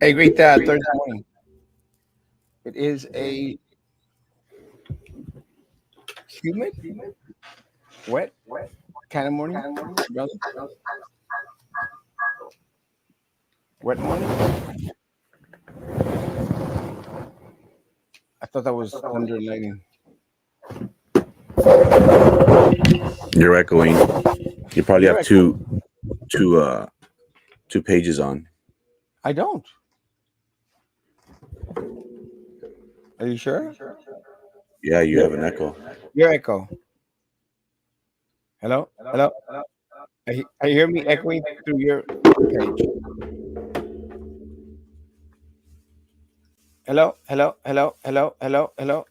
Hey, great Thursday morning. It is a humid, wet kind of morning, brother. Wet morning. I thought that was thunder and lightning. You're echoing. You probably You're have echoing. two two pages on. I don't. Are you sure? Yeah, you have an echo. Your echo. Hello, hello. I hear me echoing through your page. Hello, hello, hello, hello, hello, hello.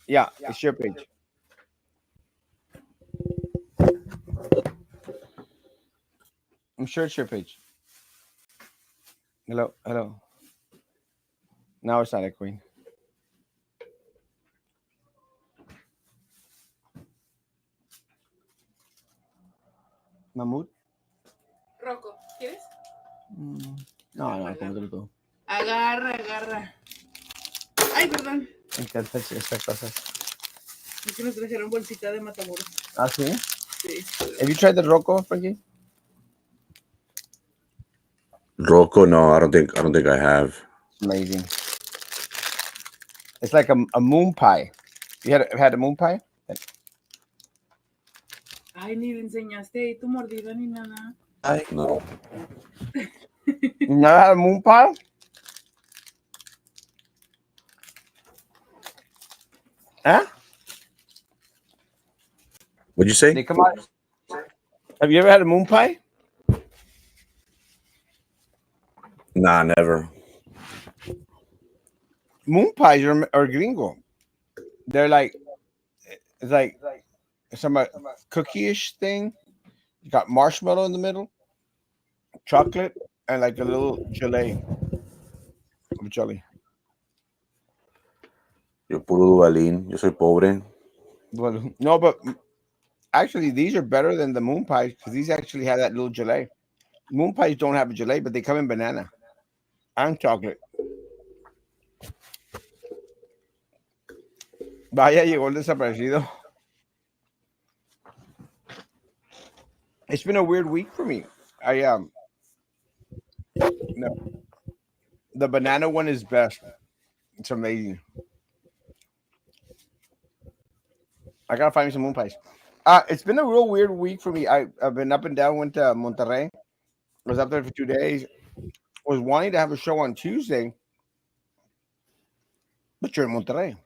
Yeah, it's your page. I'm sure it's your page. Hello, hello. Now it's not echoing. Mahmoud? Rocco, ¿quieres? Mm, no, no, cómetelo todo. Agarra, agarra. Ay, perdón. Me encantan estas cosas. Es que nos trajeron bolsita de Matamoros. Ah, sí. Sí. Have you tried the Rocco, Frankie? Rocco, no, I don't think I have. It's amazing. It's like a moon pie. You had a moon pie? Ay, ni le enseñaste ahí tu mordida ni nada. No. You never had a moon pie? Huh? What'd you say? They come out. Have you ever had a moon pie? Nah, never. Moon pies are gringo. They're like it's like some cookie-ish thing. You got marshmallow in the middle, chocolate, and like a little gelée of jelly. Yo puro Duvalín. Yo soy pobre. Well, no, but actually, these are better than the moon pies because these actually have that little gelée. Moon pies don't have a gelée, but they come in banana and chocolate. Vaya, llegó el desaparecido. It's been a weird week for me. I no, the banana one is best. It's amazing. I gotta find me some moon pies. It's been a real weird week for me. I've been up and down. Went to Monterrey. Was up there for 2 days. Was wanting to have a show on Tuesday, but you're in Monterrey,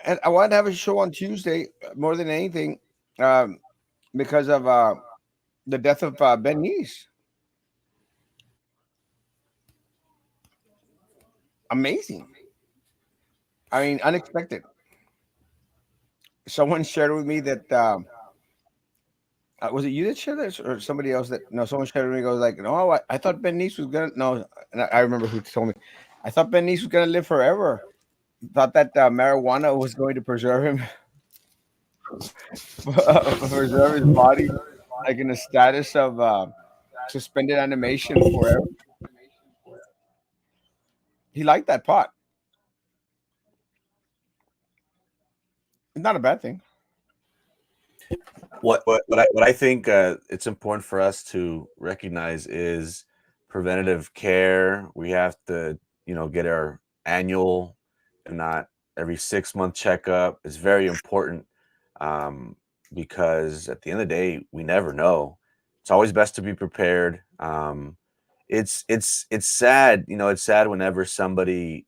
and I wanted to have a show on Tuesday more than anything, um, because of the death of Ben Neese. Amazing. I mean, unexpected. Someone shared with me that was it you that shared this or somebody else that no someone shared with me goes like no I thought Ben Neese was gonna no and I remember who told me I thought Ben Neese was gonna live forever. Thought that marijuana was going to preserve him, preserve his body, like in a status of suspended animation forever. He liked that pot. It's not a bad thing. What I think it's important for us to recognize is preventative care. We have to, get our annual, if not every 6 month checkup. It's very important um, because at the end of the day, we never know. It's always best to be prepared. It's sad, it's sad whenever somebody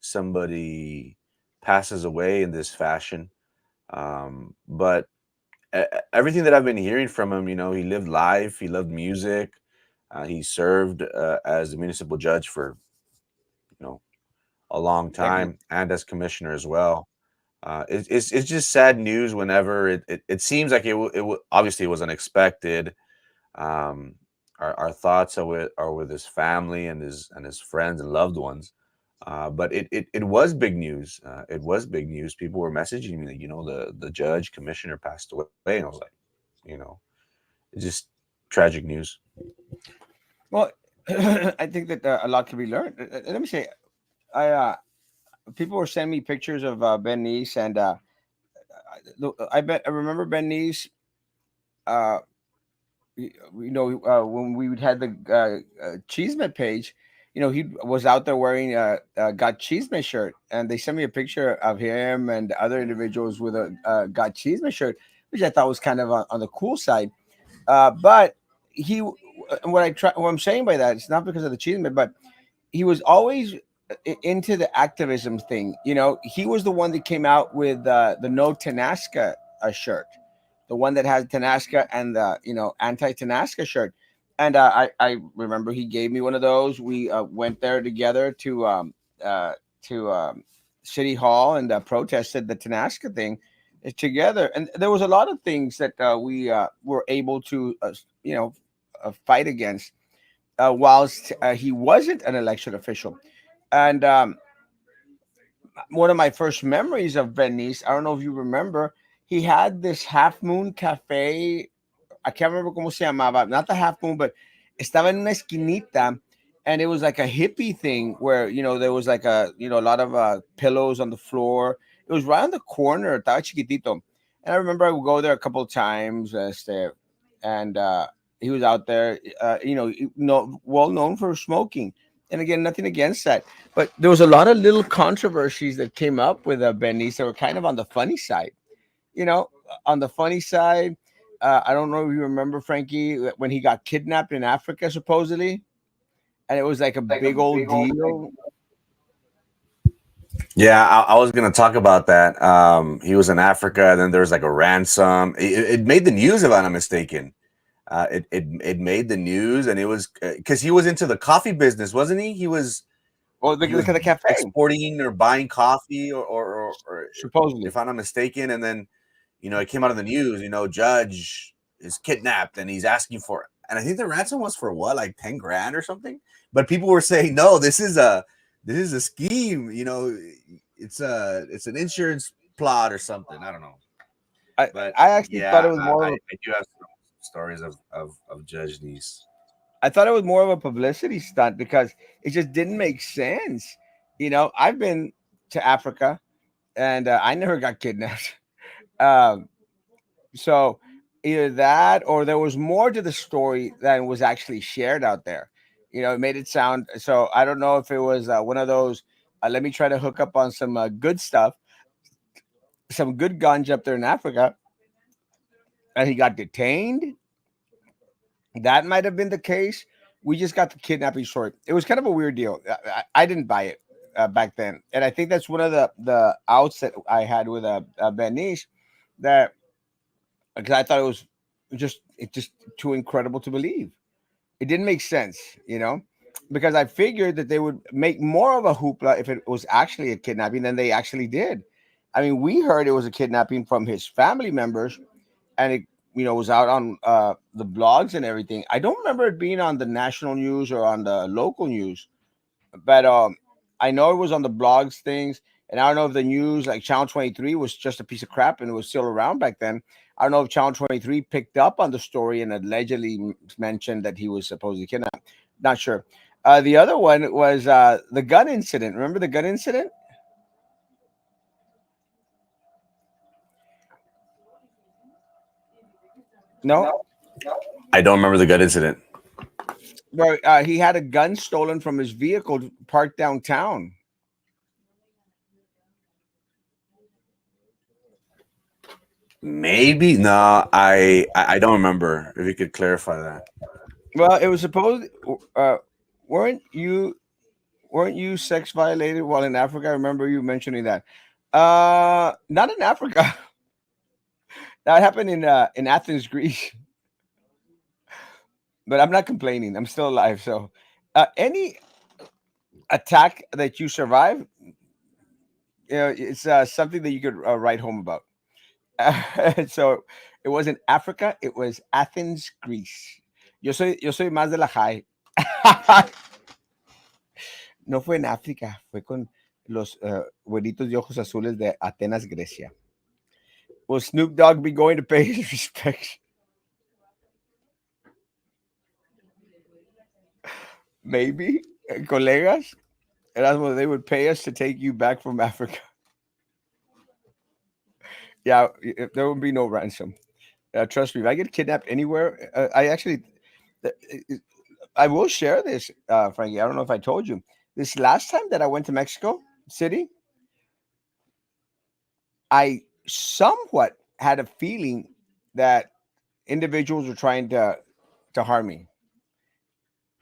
passes away in this fashion. But everything that I've been hearing from him, he lived life, he loved music, he served as a municipal judge for you know a long Decades. time and as commissioner as well. It's just sad news whenever it seems like obviously it was unexpected. Um, our thoughts are with his family and his friends and loved ones. But it was big news. It was big news. People were messaging me that the judge commissioner passed away, and I was like, you know, it's just tragic news. Well, I think that a lot can be learned. Let me say, I people were sending me pictures of Ben Nice, and I bet I remember Ben Nice. Uh, when we would had the Cheeseman page, he was out there wearing Got Cheeseman shirt, and they sent me a picture of him and other individuals with a Got Cheeseman shirt, which I thought was kind of on the cool side. But he, what I'm saying by that, it's not because of the Cheeseman, but he was always into the activism thing. He was the one that came out with the No Tanasca shirt, the one that has Tanasca and the anti Tanasca shirt. And I remember he gave me one of those. We went there together uh, to City Hall and protested the Tanasca thing together. And there was a lot of things that we were able to fight against whilst he wasn't an elected official. And one of my first memories of Venice, I don't know if you remember, he had this Half Moon Cafe. I can't remember cómo se llamaba, not the Half Moon, but estaba en una esquinita, and it was like a hippie thing where there was like a lot of pillows on the floor. It was right on the corner, estaba chiquitito, and I remember I would go there a couple of times, and he was out there, well known for smoking. And again, nothing against that, but there was a lot of little controversies that came up with Benny's that were kind of on the funny side. You know, on the funny side, I don't know if you remember Frankie when he got kidnapped in Africa supposedly, and it was like a big old deal. Yeah, I was gonna talk about that. He was in Africa, and then there was like a ransom. It made the news, if I'm not mistaken. It made the news, and it was because he was into the coffee business, wasn't he? Well, He was the cafe exporting or buying coffee, or supposedly. if I'm not mistaken. And then it came out of the news. Judge is kidnapped, and he's asking for. And I think the ransom was for what, like 10 grand or something. But people were saying, no, this is a scheme. It's an insurance plot or something. I don't know. I But I actually thought yeah, it was more of I do have some stories of Judge Nice. I thought it was more of a publicity stunt because it just didn't make sense. I've been to Africa and I never got kidnapped. Um, so either that or there was more to the story than was actually shared out there. It made it sound so. I don't know if it was one of those. Let me try to hook up on some good stuff, some good ganja up there in Africa, and he got detained. That might have been the case. We just got the kidnapping story. It was kind of a weird deal. I didn't buy it back then, and I think that's one of the outs that I had with Benish, that because I thought it just too incredible to believe. It didn't make sense, because I figured that they would make more of a hoopla if it was actually a kidnapping than they actually did. I mean, we heard it was a kidnapping from his family members, and it was out on the blogs and everything. I don't remember it being on the national news or on the local news, but I know it was on the blogs things. And I don't know if the news, like Channel 23, was just a piece of crap and it was still around back then. I don't know if Channel 23 picked up on the story and allegedly mentioned that he was supposedly kidnapped. Not sure. The other one was the gun incident. Remember the gun incident? No, I don't remember the gun incident. where he had a gun stolen from his vehicle parked downtown. Maybe no, I don't remember. If you could clarify that. Well, it was supposed. Weren't you sex violated while in Africa? I remember you mentioning that. Not in Africa. That happened in Athens, Greece. But I'm not complaining. I'm still alive. So, any attack that you survive, it's something that you could write home about. So, it wasn't Africa. It was Athens, Greece. Yo soy más de la high. No fue en África, fue con los güeritos de ojos azules de Atenas, Grecia. Will Snoop Dogg be going to pay his respects? maybe colegas, Erasmo, they would pay us to take you back from Africa. Yeah, there would be no ransom. Trust me, if I get kidnapped anywhere, I actually, th- I will share this, Frankie. I don't know if I told you this last time that I went to Mexico City. I somewhat had a feeling that individuals were trying to harm me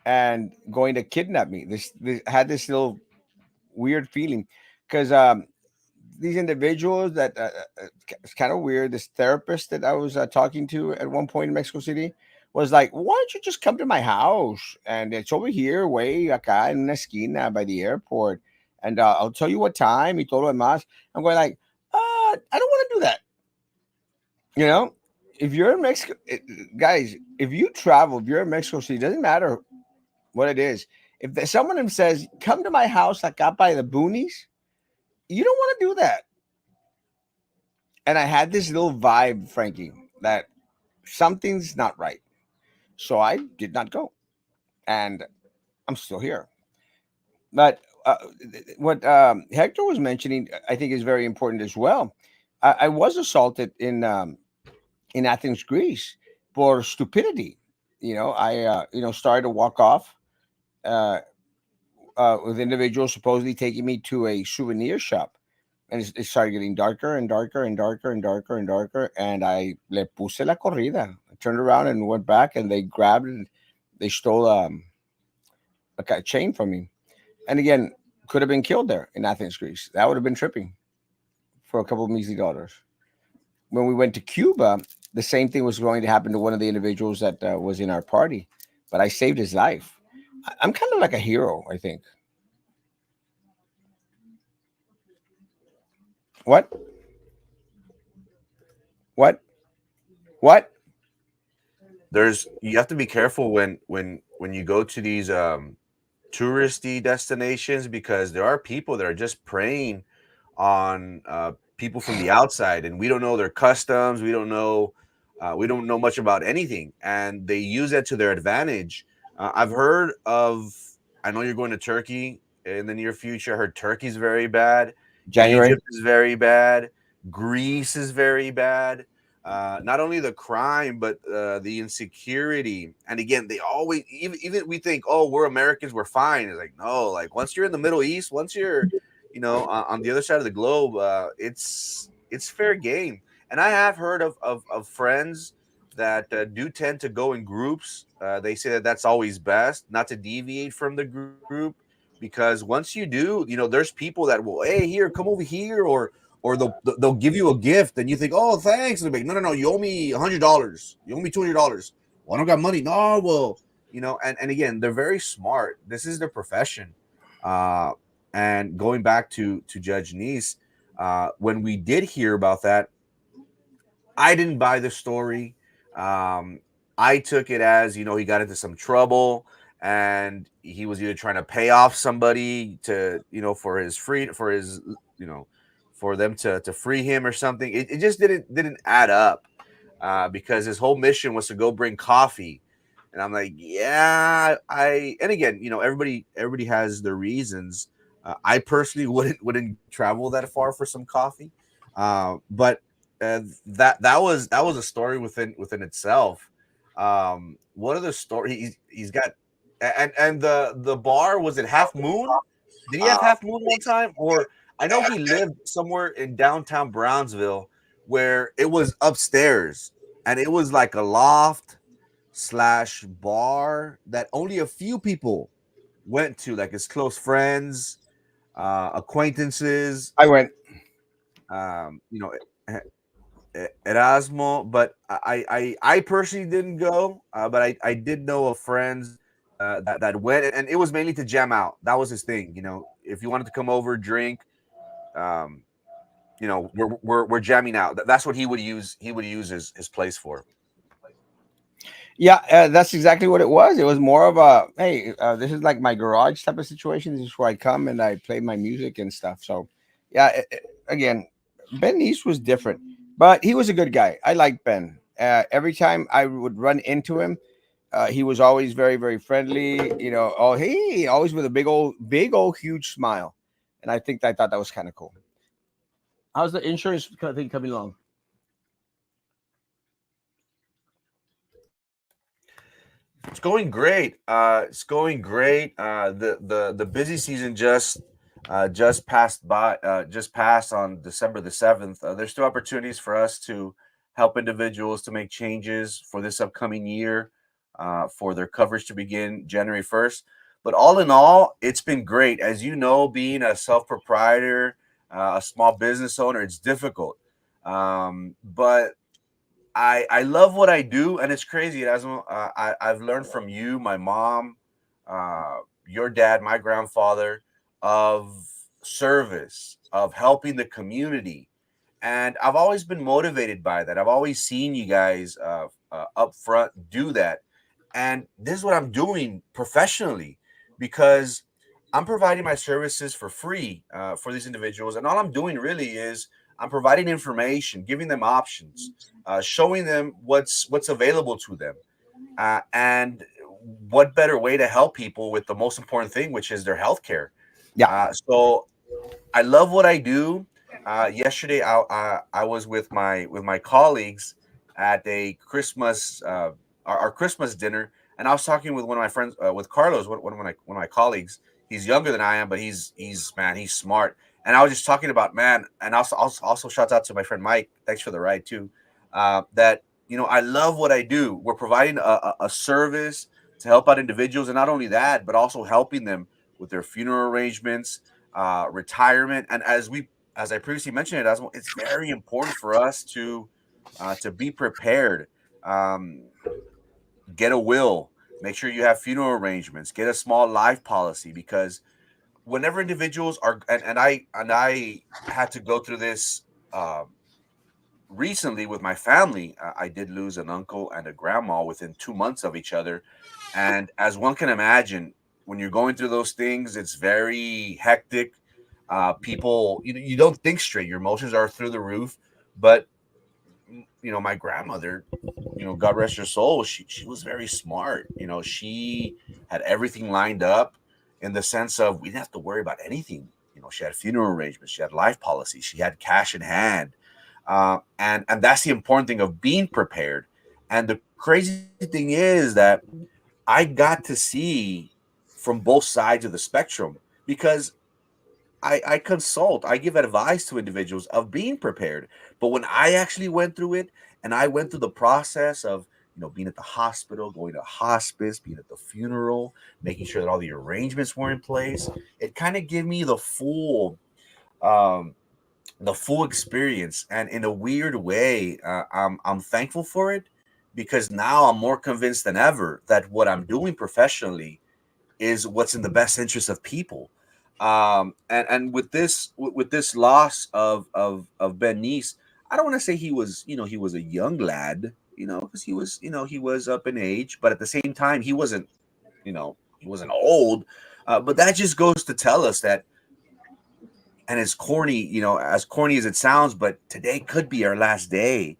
and going to kidnap me. This had this little weird feeling because these individuals that it's kind of weird. This therapist that I was talking to at one point in Mexico City was like, "Why don't you just come to my house? And it's over here, way acá en una esquina by the airport, and I'll tell you what time y todo lo demás." I'm going like, I don't want to do that. You know, if you're in Mexico, guys, if you travel, if you're in Mexico City, it doesn't matter what it is. If someone says, "Come to my house acá by the boonies," you don't want to do that. And I had this little vibe, Frankie, that something's not right. So I did not go. And I'm still here. But what Hector was mentioning, I think, is very important as well. I was assaulted in Athens, Greece, for stupidity. I started to walk off uh, with individuals supposedly taking me to a souvenir shop. And it started getting darker and darker and darker and darker and darker. And I le puse la corrida. I turned around and went back, and they grabbed and they stole a chain from me. And again, could have been killed there in Athens, Greece. That would have been tripping for a couple of measly dollars. When we went to Cuba, the same thing was going to happen to one of the individuals that was in our party, but I saved his life. I'm kind of like a hero, I think. What? What? What? There's you have to be careful when you go to these touristy destinations because there are people that are just preying on people from the outside, and we don't know their customs. We don't know much about anything, and they use that to their advantage. I've heard of. I know you're going to Turkey in the near future. I heard Turkey's very bad. January? Egypt is very bad. Greece is very bad. Not only the crime, but the insecurity. And again, they always even we think, oh, we're Americans, we're fine. It's like no, like once you're in the Middle East, once you're on the other side of the globe, it's fair game. And I have heard of friends that do tend to go in groups. They say that that's always best, not to deviate from the group, because once you do, there's people that will, hey, here, come over here, or they'll give you a gift, and you think, oh, thanks, and they're like, no, no, no, you owe me $100, you owe me $200. Well, I don't got money. No, well, and again, they're very smart. This is their profession. Uh, and going back to Judge Nice, when we did hear about that, I didn't buy the story. Um, I took it as he got into some trouble, and he was either trying to pay off somebody to for his free for his you know for them to free him or something. It just didn't add up because his whole mission was to go bring coffee. And I'm like, yeah, and again, everybody has their reasons. I personally wouldn't travel that far for some coffee, but that was a story within itself. What other story he's got, and the bar, was it Half Moon? Did he have Half Moon one time? Or I know he lived somewhere in downtown Brownsville where it was upstairs, and it was like a loft slash bar that only a few people went to, like his close friends, acquaintances, I went. um, you know, Erasmo. But I personally didn't go, but I did know of friends that went, and it was mainly to jam out. That was his thing. If you wanted to come over, drink, um, we're jamming out. That's what he would use. He would use his place for. Yeah, that's exactly what it was. It was more of a, hey, this is like my garage type of situation. This is where I come and I play my music and stuff. So, yeah, again, Ben East was different, but he was a good guy. I liked Ben. Every time I would run into him, He was always very, very friendly. Oh, hey, always with a big old, huge smile. And I thought that was kind of cool. How's the insurance thing coming along? It's going great. It's going great. The busy season just passed by. Just passed on December 7th. There's still opportunities for us to help individuals to make changes for this upcoming year, for their coverage to begin January 1st. But all in all, it's been great. As you know, being a self proprietor, a small business owner, it's difficult. But I love what I do, and it's crazy, Erasmo. I've learned from you, my mom, uh, your dad, my grandfather, of service, of helping the community, and I've always been motivated by that. I've always seen you guys up front do that, and this is what I'm doing professionally because I'm providing my services for free for these individuals, and all I'm doing really is I'm providing information, giving them options, showing them what's available to them, and what better way to help people with the most important thing, which is their health care. Yeah, So I love what I do. Yesterday, I was with my colleagues at a Christmas our Christmas dinner, and I was talking with one of my friends, with Carlos, one of my colleagues. He's younger than I am, but he's man, he's smart. And I was just talking about man, and also shout out to my friend Mike. Thanks for the ride too. That I love what I do. We're providing a service to help out individuals, and not only that, but also helping them with their funeral arrangements, retirement, and as I previously mentioned it, it's very important for us to be prepared. Um, get a will, make sure you have funeral arrangements, get a small life policy, because whenever individuals are, and I had to go through this um, recently with my family. I did lose an uncle and a grandma within 2 months of each other, and as one can imagine, when you're going through those things, it's very hectic. People, you don't think straight. Your emotions are through the roof. But my grandmother, God rest her soul, she was very smart. She had everything lined up in the sense of we didn't have to worry about anything. She had funeral arrangements, she had life policies, she had cash in hand, and that's the important thing of being prepared. And the crazy thing is that I got to see from both sides of the spectrum, because I consult, I give advice to individuals of being prepared. But when I actually went through it, and I went through the process of, being at the hospital, going to hospice, being at the funeral, making sure that all the arrangements were in place, it kind of gave me um, the full experience. And in a weird way, I'm thankful for it, because now I'm more convinced than ever that what I'm doing professionally is what's in the best interest of people. And with this loss of Ben Nice, I don't want to say he was a young lad, because he was up in age, but at the same time he wasn't old. But that just goes to tell us that, and it's corny, as corny as it sounds, but today could be our last day.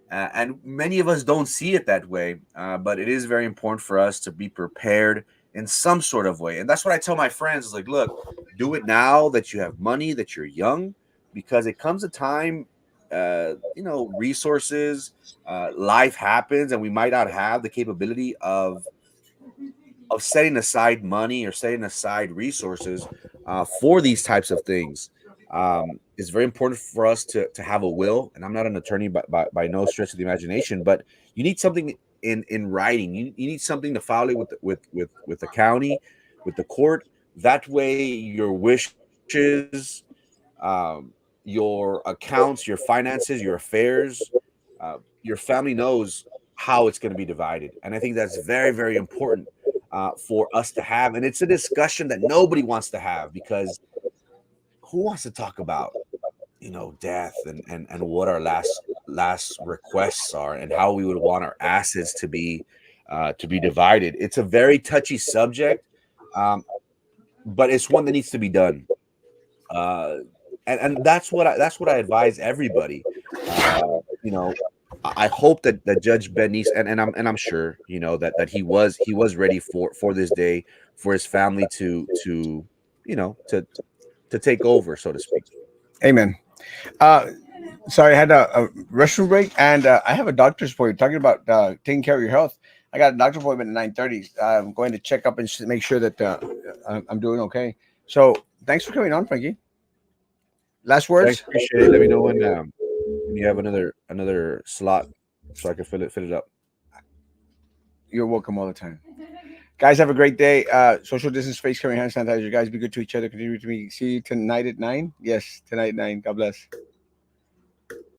And many of us don't see it that way, but it is very important for us to be prepared in some sort of way. And that's what I tell my friends is like, look, do it now that you have money, that you're young, because it comes a time, resources, life happens, and we might not have the capability of setting aside money or setting aside resources for these types of things. It's very important for us to have a will. And I'm not an attorney by no stretch of the imagination, but you need something in writing. You need something to file it with the county, with the court. That way, your wishes, your accounts, your finances, your affairs, your family knows how it's going to be divided. And I think that's very, very important for us to have. And it's a discussion that nobody wants to have, because who wants to talk about death and what our last requests are, and how we would want our assets to be divided. It's a very touchy subject, um, but it's one that needs to be done. uh, and that's what I advise everybody. uh, you know I hope that Judge Benitez, and I'm sure, that he was ready for this day, for his family to you know to take over, so to speak. Amen. Uh, sorry, I had a restroom break, and I have a doctor's appointment. Talking about taking care of your health, I got a doctor's appointment at 9:30. I'm going to check up and make sure that I'm doing okay. So thanks for coming on, Frankie. Last Thanks, words. appreciate it. Let me know when you have another slot so I can fill it up. You're welcome all the time. Guys, have a great day. Social distance, face covering, hand sanitizer. Guys, be good to each other. Continue to be. See you tonight at 9. Yes, tonight at 9. God bless.